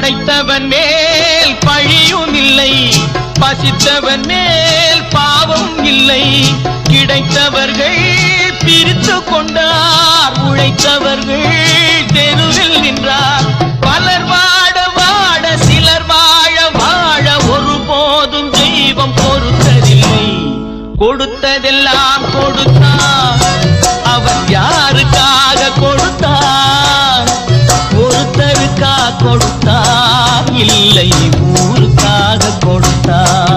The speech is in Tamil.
படைத்தவன் மேல் பழியும் இல்லை, பசித்தவன் மேல் பாவம் இல்லை. கிடைத்தவர்கள் பிரித்து கொண்டார், உழைத்தவர்கள் தெருவில் நின்றார். பலர் வாட வாட சிலர் வாழ வாழ ஒருபோதும் தெய்வம் பொறுத்ததில்லை. கொடுத்ததெல்லாம் கொடுத்தார், அவர் யாருக்காக கொடுத்தார்? ஒருத்தருக்காக கொடுத்தார், இல்லை ஊருக்காக கொடுத்தார்.